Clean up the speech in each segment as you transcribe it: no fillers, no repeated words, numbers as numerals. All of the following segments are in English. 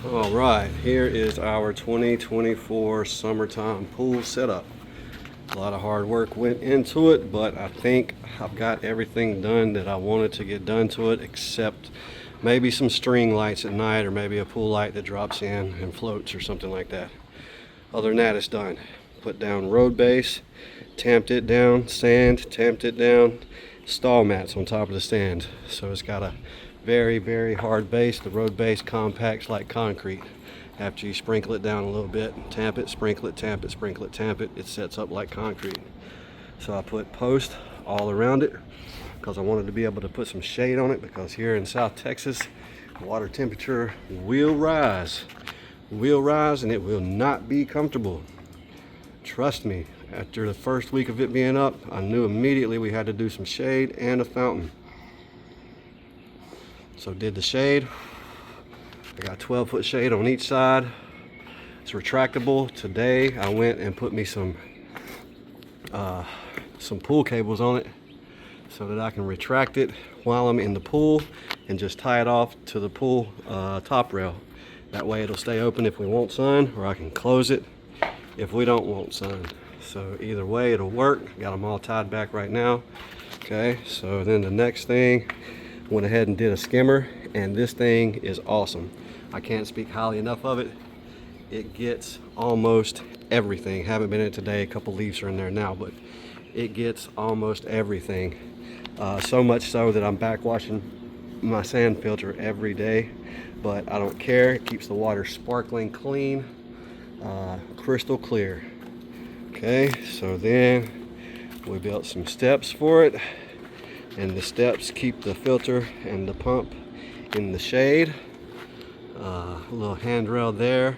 All right, here is our 2024 summertime pool setup. A lot of hard work went into it, but I think I've got everything done that I wanted to get done to it, except maybe some string lights at night, or maybe a pool light that drops in and floats or something like that. Other than that, it's done. Put down road base, tamped it down, sand, tamped it down, stall mats on top of the stand. So it's got a very hard base. The road base compacts like concrete. After you sprinkle it down a little bit, tamp it, sprinkle it, tamp it, sprinkle it, tamp it, it sets up like concrete. So I put posts all around it because I wanted to be able to put some shade on it, because here in South Texas, water temperature will rise, and it will not be comfortable. Trust me, after the first week of it being up, I knew immediately we had to do some shade and a fountain. So did the shade. I got 12-foot shade on each side. It's retractable. Today I went and put me some pool cables on it so that I can retract it while I'm in the pool and just tie it off to the pool top rail. That way it'll stay open if we want sun, or I can close it if we don't want sun. So either way it'll work. Got them all tied back right now. Okay, so then the next thing, went ahead and did a skimmer, and this thing is awesome. I can't speak highly enough of it. It gets almost everything. Haven't been in it today, a couple leaves are in there now, but it gets almost everything. So much so that I'm backwashing my sand filter every day, but I don't care. It keeps the water sparkling clean, crystal clear. Okay, so then we built some steps for it, and the steps keep the filter and the pump in the shade. A little handrail there.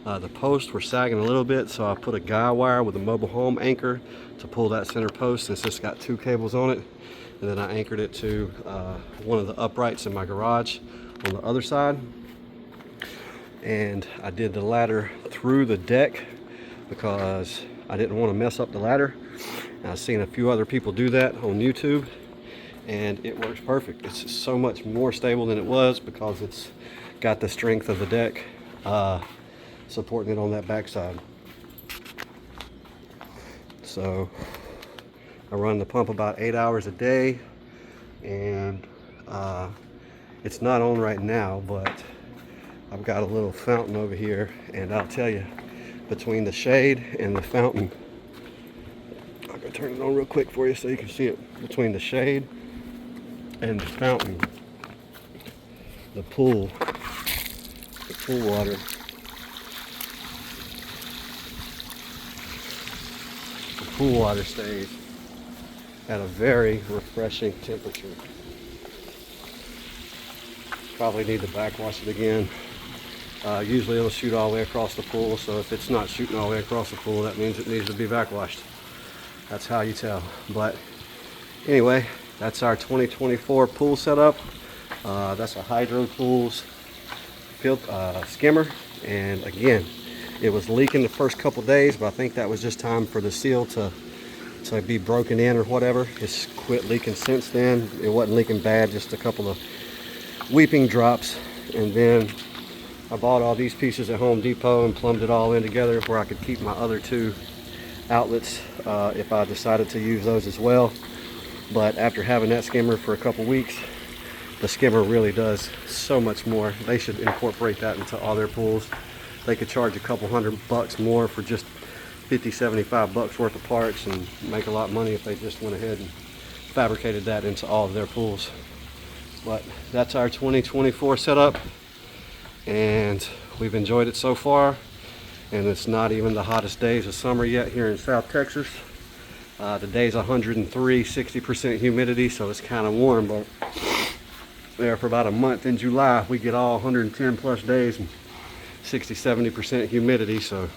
The posts were sagging a little bit, so I put a guy wire with a mobile home anchor to pull that center post, since it's got two cables on it. And then I anchored it to one of the uprights in my garage on the other side. And I did the ladder through the deck because I didn't want to mess up the ladder. And I've seen a few other people do that on YouTube, and it works perfect. It's so much more stable than it was because it's got the strength of the deck supporting it on that backside. So I run the pump about 8 hours a day, and it's not on right now, but I've got a little fountain over here, and I'll tell you, between the shade and the fountain, I'm gonna turn it on real quick for you so you can see it. Between the shade and the fountain, the pool water, stays at a very refreshing temperature. Probably need to backwash it again. Usually it'll shoot all the way across the pool, so if it's not shooting all the way across the pool, that means it needs to be backwashed. That's how you tell. But anyway, that's our 2024 pool setup. That's a Hydro Pools skimmer, and again, it was leaking the first couple days, but I think that was just time for the seal to be broken in or whatever. It's quit leaking since then. It wasn't leaking bad, just a couple of weeping drops. And then I bought all these pieces at Home Depot and plumbed it all in together where I could keep my other two outlets if I decided to use those as well. But after having that skimmer for a couple weeks, the skimmer really does so much more. They should incorporate that into all their pools. They could charge a couple $100 more for just 50-75 bucks worth of parts, and make a lot of money if they just went ahead and fabricated that into all of their pools. But that's our 2024 setup, and we've enjoyed it so far. And it's not even the hottest days of summer yet here in South Texas. The day's 103, 60% humidity, so it's kind of warm, but there for about a month in July, we get all 110 plus days and 60-70% humidity. So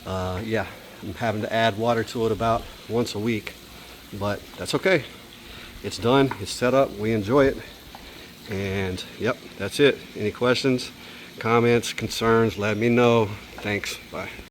yeah, I'm having to add water to it about once a week, but that's okay. It's done, it's set up, we enjoy it, and yep, that's it. Any questions, comments, concerns, let me know. Thanks, bye.